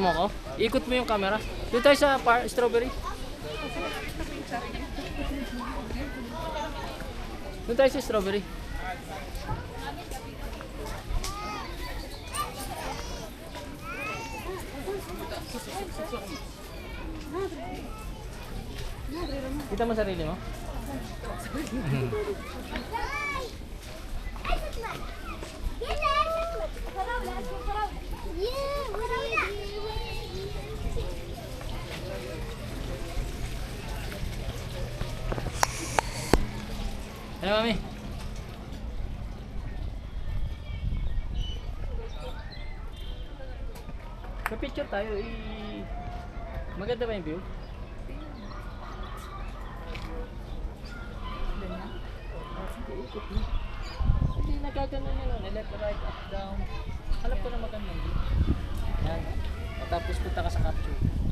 mo ako? Ikot mo yung camera. Doon tayo sa strawberry. Doon tayo sa strawberry. Kita mo sarili mo? Ano, mami? Ka-picture tayo. Maganda ba yung view? Sige, ikot mo. Hindi, nagkaganon yun. Left, right, up, down. Halap ko na magandang view. Yan. Tapos punta ka sa capture.